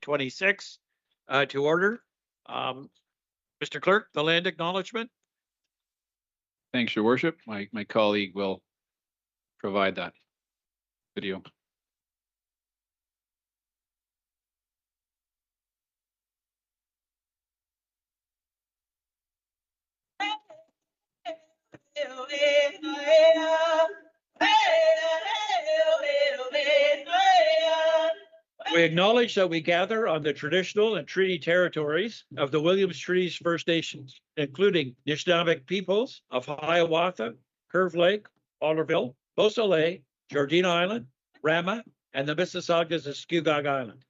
2026 to order. Mr. Clerk, the land acknowledgement. Thanks, Your Worship. My colleague will provide that video. We acknowledge that we gather on the traditional and treaty territories of the Williams Treaties First Nations, including Nishnawbe peoples of Hiawatha, Curve Lake, Alderville, Beausoleil, Jardine Island, Rama, and the Mississaugas of Skugog Island.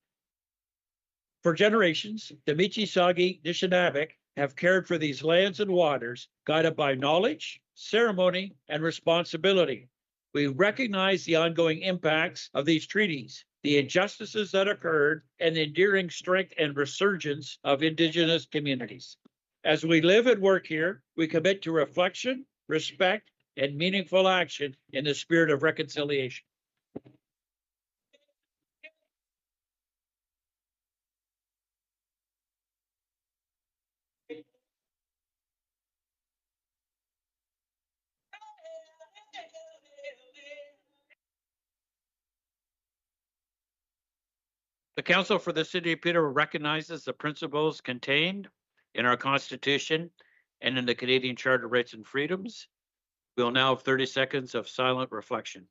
For generations, the Michisagi Nishnawbe have cared for these lands and waters, guided by knowledge, ceremony, and responsibility. We recognize the ongoing impacts of these treaties, the injustices that occurred, and the enduring strength and resurgence of Indigenous communities. As we live and work here, we commit to reflection, respect, and meaningful action in the spirit of reconciliation. The Council for the City of Peterborough recognizes the principles contained in our Constitution and in the Canadian Charter of Rights and Freedoms. We'll now have 30 seconds of silent reflection.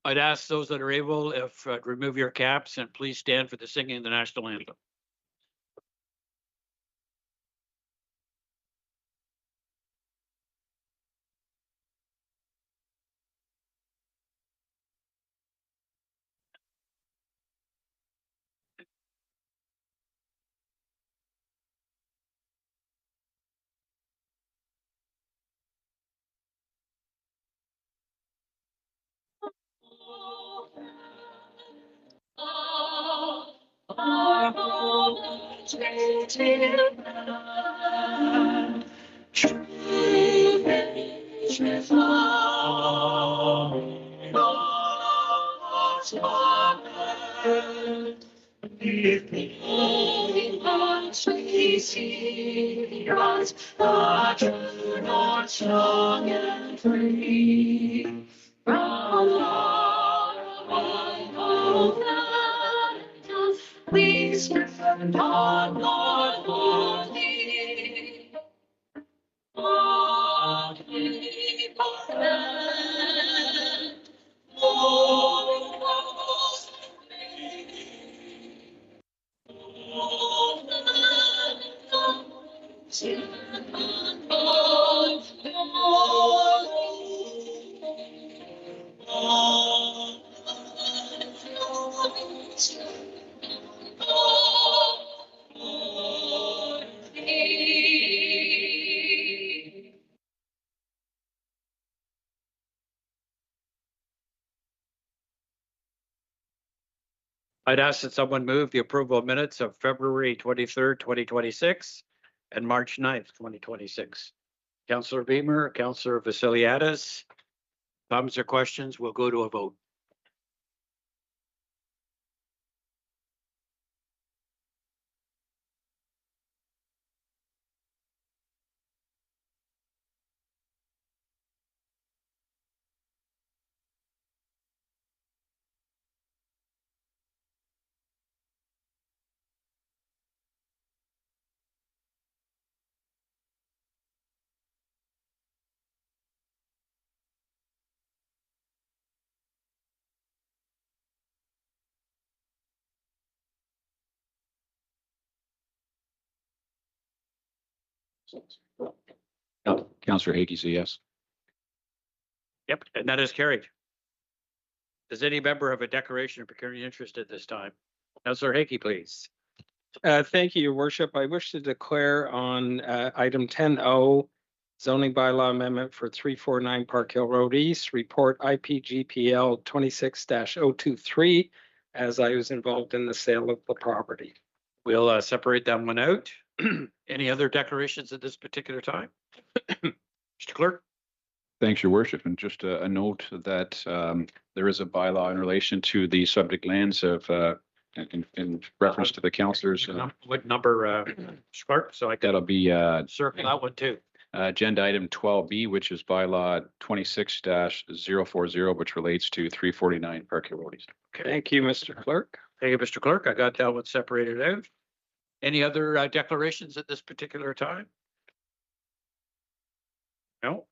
I'd ask those that are able, if remove your caps and please stand for the singing of the national anthem. Our home is land, true is love, God's command. If the only hearts we see, God's the true North strong and free, from far land, we stand on Lord holy. What we land, Lord was I'd ask that someone move the approval of minutes of February 23rd, 2026 and March 9th, 2026. Councillor Beamer, Councillor Vassiliadis, comments or questions? We'll go to a vote. Councillor Haakey, say yes. Yep, and that is carried. Does any member have a declaration of pecuniary interest at this time? Councillor Hickey, please. Thank you, Your Worship. I wish to declare on item 10O, zoning bylaw amendment for 349 Park Hill Road East, report IPGPL 26-023, as I was involved in the sale of the property. We'll separate that one out. Any other declarations at this particular time? Mr. Clerk? Thanks, Your Worship. And just a note that there is a bylaw in relation to the subject lands of in reference to the councillors. What number, Mr. Clerk? So I can That'll be circle that one too. agenda item 12B, which is bylaw 26-040, which relates to 349 Park Hill Road East. Okay. Thank you, Mr. Clerk. Thank you, Mr. Clerk. I got that one separated out. Any other declarations at this particular time? No.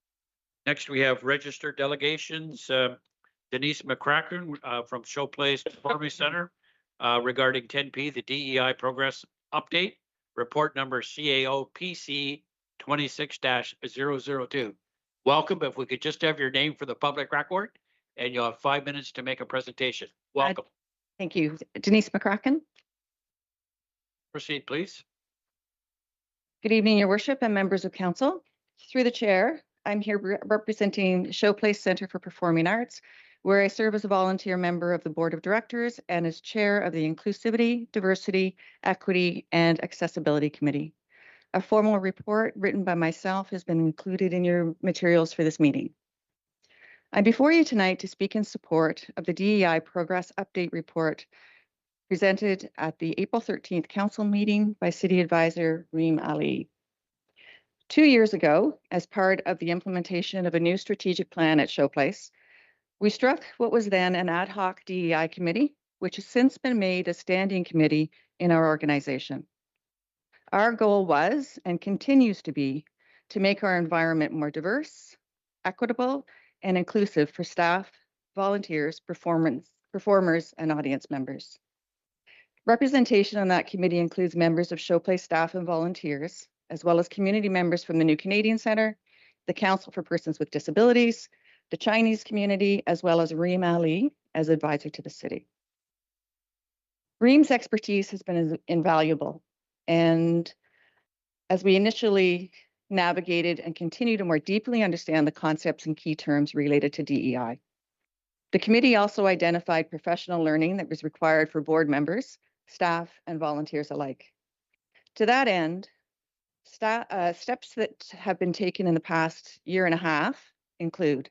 Next, we have registered delegations. Denise McCracken from Showplace Performing Center regarding 10P, the DEI progress update, report number CAO PC 26-002. Welcome. If we could just have your name for the public record, and you'll have 5 minutes to make a presentation. Welcome. Thank you. Denise McCracken. Proceed, please. Good evening, Your Worship and members of council. Through the chair, I'm here representing Showplace Center for Performing Arts, where I serve as a volunteer member of the board of directors and as chair of the Inclusivity, Diversity, Equity, and Accessibility Committee. A formal report written by myself has been included in your materials for this meeting. I'm before you tonight to speak in support of the DEI Progress Update Report presented at the April 13th council meeting by City Advisor Reem Ali. 2 years ago, as part of the implementation of a new strategic plan at Showplace, we struck what was then an ad hoc DEI committee, which has since been made a standing committee in our organization. Our goal was and continues to be to make our environment more diverse, equitable, and inclusive for staff, volunteers, performers, and audience members. Representation on that committee includes members of Showplace staff and volunteers, as well as community members from the New Canadian Centre, the Council for Persons with Disabilities, the Chinese community, as well as Reem Ali as advisor to the city. Reem's expertise has been invaluable, and as we initially navigated and continue to more deeply understand the concepts and key terms related to DEI. The committee also identified professional learning that was required for board members, staff, and volunteers alike. To that end, steps that have been taken in the past year and a half include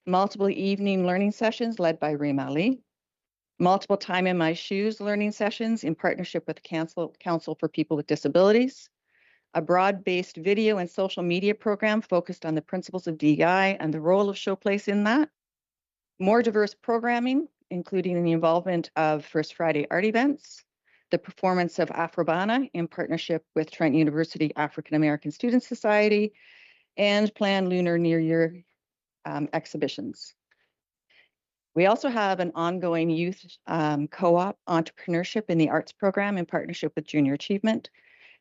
multiple evening learning sessions led by Reem Ali, multiple Time in My Shoes learning sessions in partnership with the Council for People with Disabilities, a broad-based video and social media program focused on the principles of DEI and the role of Showplace in that, more diverse programming, including the involvement of First Friday art events, the performance of Afrobana in partnership with Trent University African American Student Society, and planned Lunar New Year exhibitions. We also have an ongoing youth co-op entrepreneurship in the arts program in partnership with Junior Achievement.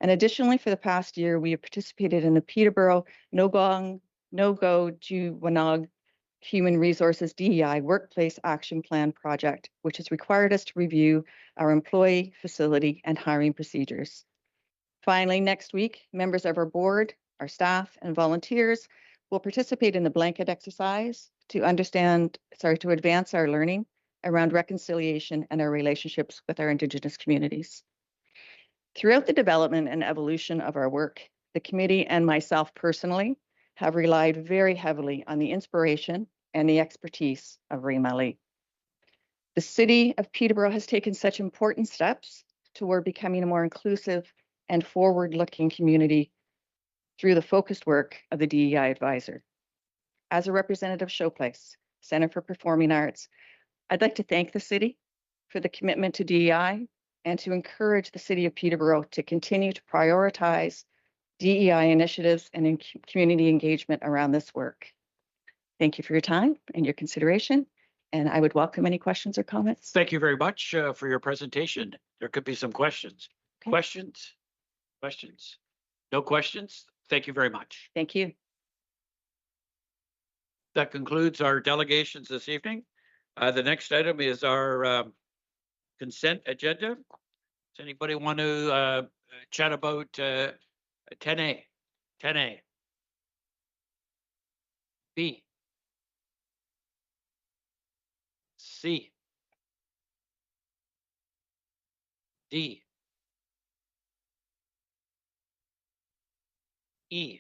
And additionally, for the past year, we have participated in the Peterborough No-Go Juwanag Human Resources DEI Workplace Action Plan project, which has required us to review our employee, facility, and hiring procedures. Finally, next week, members of our board, our staff, and volunteers will participate in the blanket exercise to advance our learning around reconciliation and our relationships with our Indigenous communities. Throughout the development and evolution of our work, the committee and myself personally have relied very heavily on the inspiration and the expertise of Reem Ali. The city of Peterborough has taken such important steps toward becoming a more inclusive and forward-looking community through the focused work of the DEI advisor. As a representative of Showplace, Center for Performing Arts, I'd like to thank the city for the commitment to DEI and to encourage the city of Peterborough to continue to prioritize DEI initiatives and community engagement around this work. Thank you for your time and your consideration, and I would welcome any questions or comments. Thank you very much for your presentation. There could be some questions. Okay. Questions? Questions? No questions? Thank you very much. Thank you. That concludes our delegations this evening. The next item is our consent agenda. Does anybody want to chat about 10A? 10A. B. C. D. E.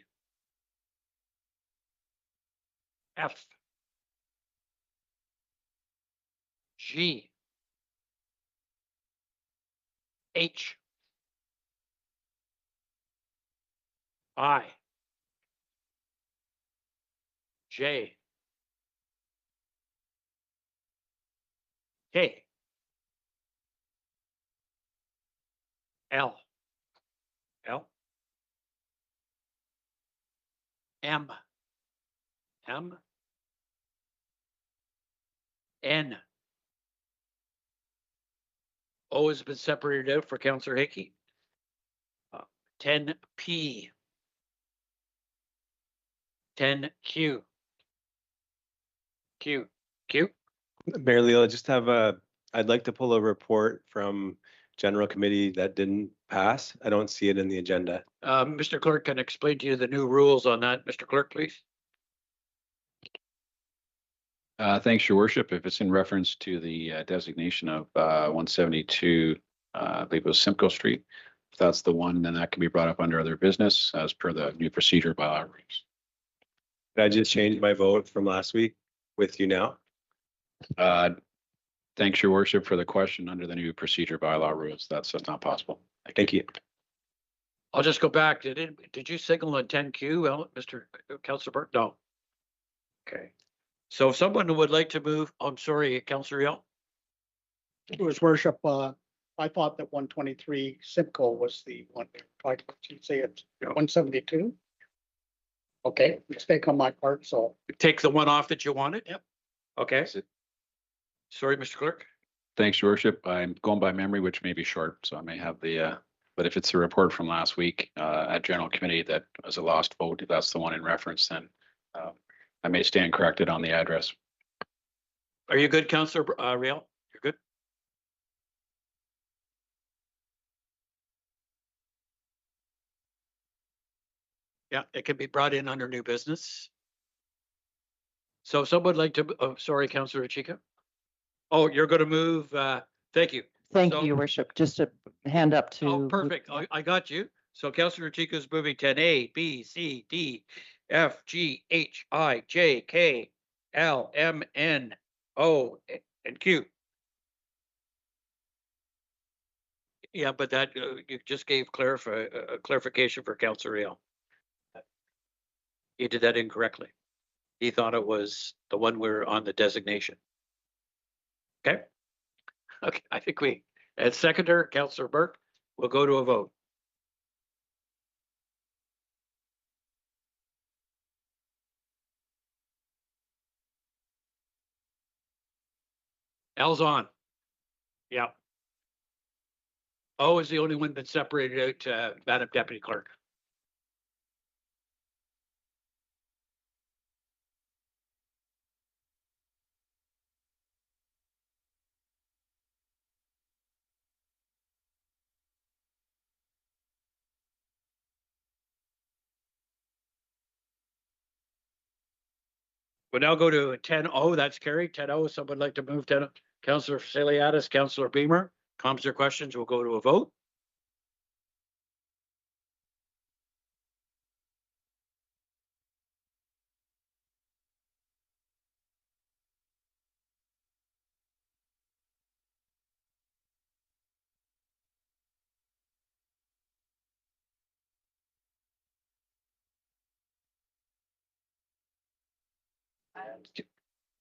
F. G. H. I. J. K. L. L. M. M. N. O has been separated out for Councillor Hickey. 10P. 10Q. Q. Q. Mayor Leo, I just have I'd like to pull a report from general committee that didn't pass. I don't see it in the agenda. Mr. Clerk can explain to you the new rules on that. Mr. Clerk, please. Thanks, your worship. If it's in reference to the designation of 172, I believe it was Simcoe Street. If that's the one, then that can be brought up under other business as per the new procedure by our rules. Did I just change my vote from last week with you now? Thanks, your worship, for the question under the new procedure bylaw rules. That's not possible. Thank you. I'll just go back. Did you signal on 10Q, Mr. Councillor Burke? No. Okay. So if someone would like to move, I'm sorry, Councillor Yell. His worship, I thought that 123 Simcoe was the one. Why did you say it's 172? Okay, mistake on my part, so. Take the one off that you wanted? Yep. Okay. Is it- Sorry, Mr. Clerk. Thanks, your worship. I'm going by memory, which may be short, so I may have the, but if it's a report from last week at general committee that was a lost vote, if that's the one in reference, then I may stand corrected on the address. Are you good, Councillor Riel? You're good? Yeah, it can be brought in under new business. So if someone would like to, oh, sorry, Councillor Chica. Oh, you're going to move, thank you. Thank So- you, your worship. Just a hand up to. Oh, perfect. I got you. So Councillor Chica is moving 10A, B, C, D, F, G, H, I, J, K, L, M, N, O, and Q. Yeah, but that, you just gave clarification for Councillor Riel. He did that incorrectly. He thought it was the one we're on the designation. Okay. Okay, I think as seconder, Councillor Burke, we'll go to a vote. L's on. Yeah. O is the only one that's separated out, Madam Deputy Clerk. We'll now go to 10O, that's carried. 10O, someone like to move 10, Councillor Saliatis, Councillor Beamer, comments or questions, we'll go to a vote.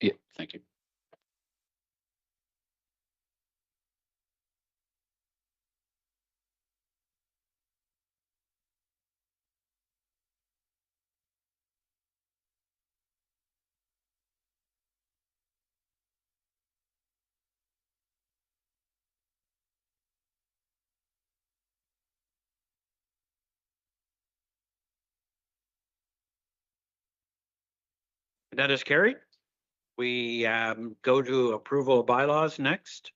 Yeah, thank you. And that is carried. we go to approval of bylaws next.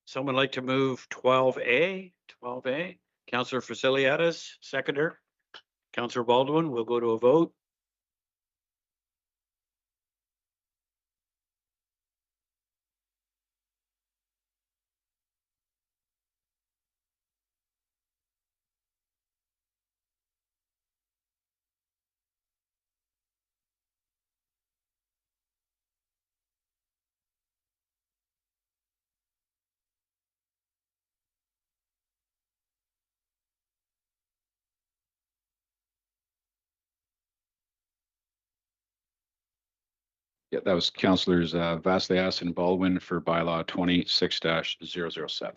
Someone like to move 12A? 12A. Councillor Faciliatis, seconder. Councillor Baldwin, we'll go to a vote. Yeah, that was Councillors Vasilias and Baldwin for bylaw 26-007.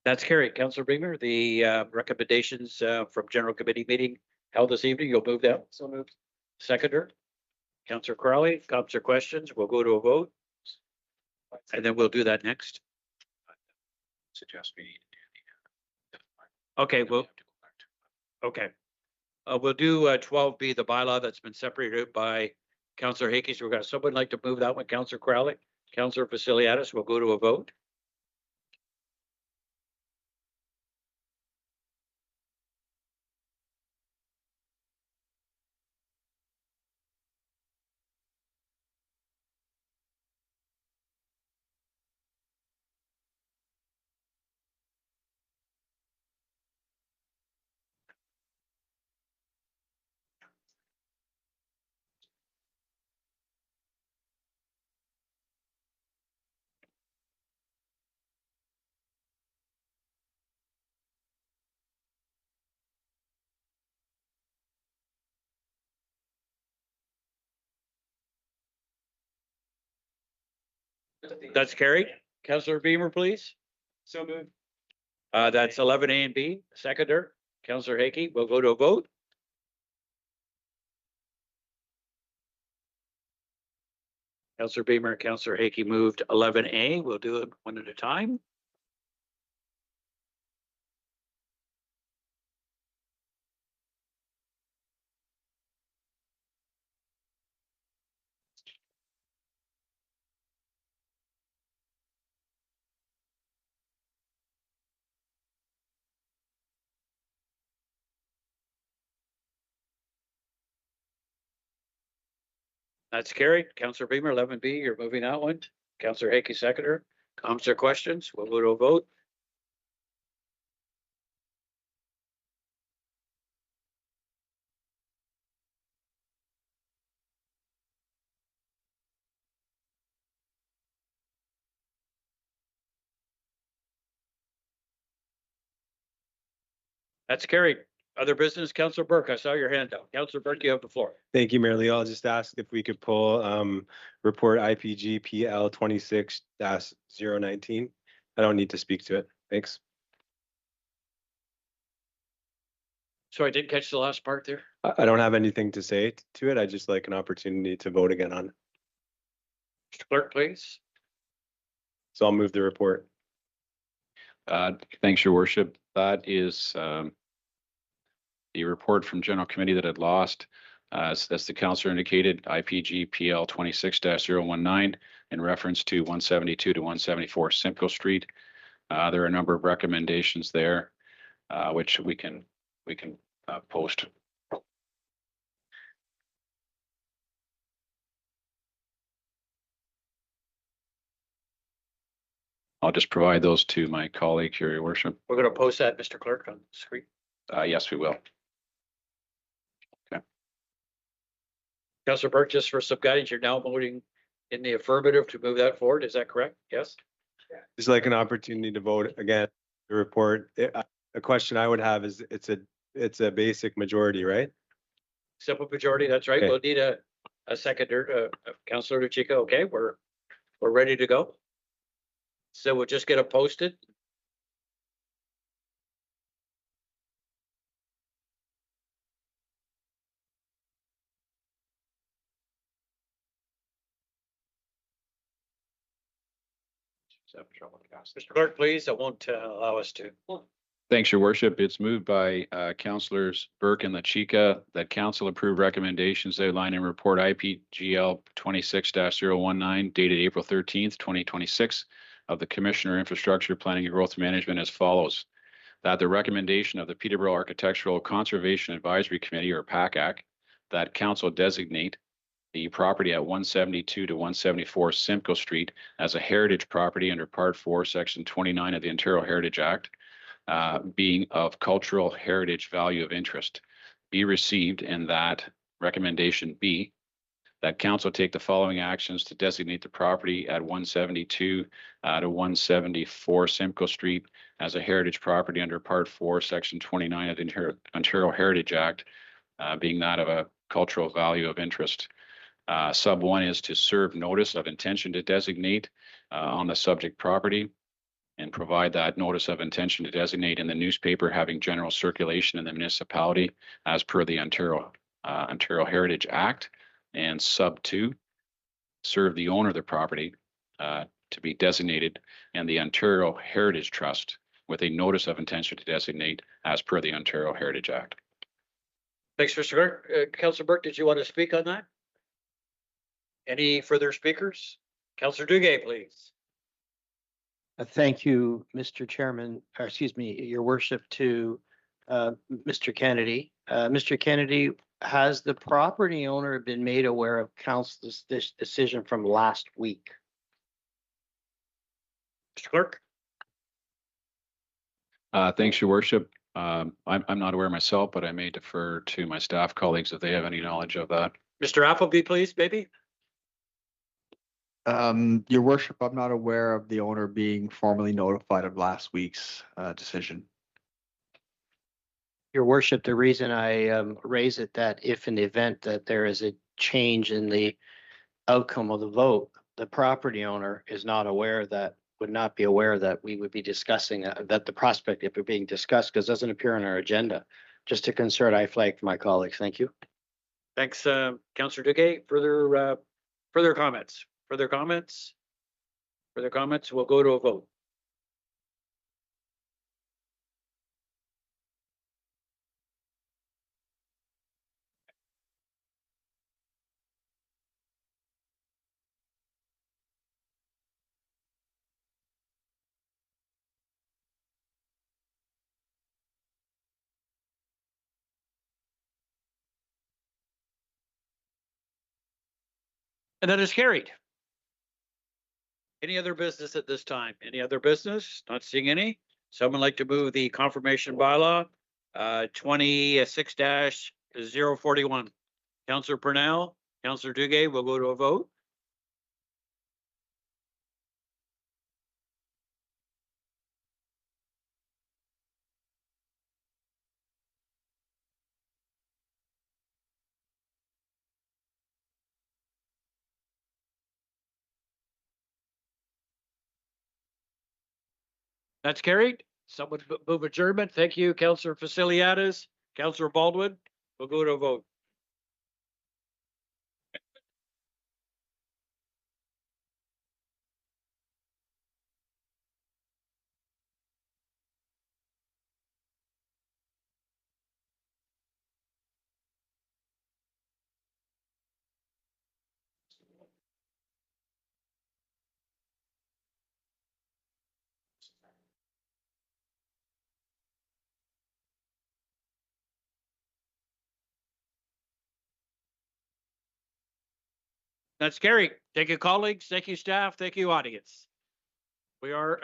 That's carried. Councillor Beamer, the recommendations from general committee meeting held this evening, you'll move that? So moved. Seconder. Councillor Crowley, comments or questions? We'll go to a vote. And then we'll do that next. Suggest we need to do Okay, well, okay. We'll do 12B, the bylaw that's been separated out by Councillor Hickey. So we've got someone like to move that one, Councillor Crowley, Councillor Faciliatis, we'll go to a vote. That's carried. Councillor Beamer, please. So moved. That's 11A and B, seconder. Councillor Hickey, we'll go to a vote. Councillor Beamer, Councillor Hickey moved 11A. We'll do it one at a time. That's carried. Councillor Beamer, 11B, you're moving that one. Councillor Hickey, seconder. Comments or questions? We'll go to a vote. That's carried. Other business, Councillor Burke, I saw your hand up. Councillor Burke, you have the floor. Thank you, Mayor Leo. I'll just ask if we could pull report IPG PL 26-019. I don't need to speak to it. Thanks. So I didn't catch the last part there. I don't have anything to say to it. I just like an opportunity to vote again on it. Mr. Clerk, please. So I'll move the report. Thanks, Your Worship. That is the report from General Committee that had lost. As the councillor indicated, IPG PL 26-019 in reference to 172 to 174 Simcoe Street. There are a number of recommendations there, which we can post. I'll just provide those to my colleague here, Your Worship. We're going to post that, Mr. Clerk, on the screen. Yes, we will. Councillor Burke, just for some guidance, you're now voting in the affirmative to move that forward. Is that correct? Yes? Just like an opportunity to vote again, the report. A question I would have is, it's a basic majority, right? Simple majority, that's right. Okay. We'll need a seconder, Councillor Lucica. Okay, we're ready to go. So we'll just get it posted. Mr. Clerk, please, that won't allow us to. Thanks, your worship. It's moved by councillors Burke and LaChica that council approve recommendations outlined in report IPGL 26-019 dated April 13th, 2026 of the Commissioner Infrastructure Planning and Growth Management as follows. That the recommendation of the Peterborough Architectural Conservation Advisory Committee, or PACAC, that council designate the property at 172 to 174 Simcoe Street as a heritage property under Part 4, Section 29 of the Ontario Heritage Act, being of cultural heritage value of interest, be received, and that recommendation B, that council take the following actions to designate the property at 172 to 174 Simcoe Street as a heritage property under Part 4, Section 29 of the Ontario Heritage Act, being that of a cultural value of interest. Sub 1 is to serve notice of intention to designate on the subject property and provide that notice of intention to designate in the newspaper having general circulation in the municipality as per the Ontario Heritage Act. And sub 2, serve the owner of the property to be designated and the Ontario Heritage Trust with a notice of intention to designate as per the Ontario Heritage Act. Thanks, Mr. Clerk. Councillor Burke, did you want to speak on that? Any further speakers? Councillor Duguay, please. Thank you, Mr. Chairman, or excuse me, your worship, to Mr. Kennedy. Mr. Kennedy, has the property owner been made aware of council's this decision from last week? Mr. Clerk? Thanks, your worship. I'm not aware myself, but I may defer to my staff colleagues if they have any knowledge of that. Mr. Appleby, please, maybe? Your worship, I'm not aware of the owner being formally notified of last week's decision. Your worship, the reason I raise it, that if in the event that there is a change in the outcome of the vote, the property owner is not aware, that would not be aware that we would be discussing that the prospect if it being discussed, because it doesn't appear on our agenda. Just a concern I flagged for my colleagues. Thank you. Thanks, Councillor Duguay. Further comments? Further comments? Further comments? We'll go to a vote. And that is carried. Any other business at this time? Any other business? Not seeing any. Someone like to move the confirmation bylaw 26-041. Councillor Purnell, Councillor Duguay, will go to a vote. That's carried. Someone move adjournment. Thank you, Councillor Faciliades. Councillor Baldwin, we'll go to a vote. That's carried. Thank you, colleagues. Thank you, staff. Thank you, audience. We are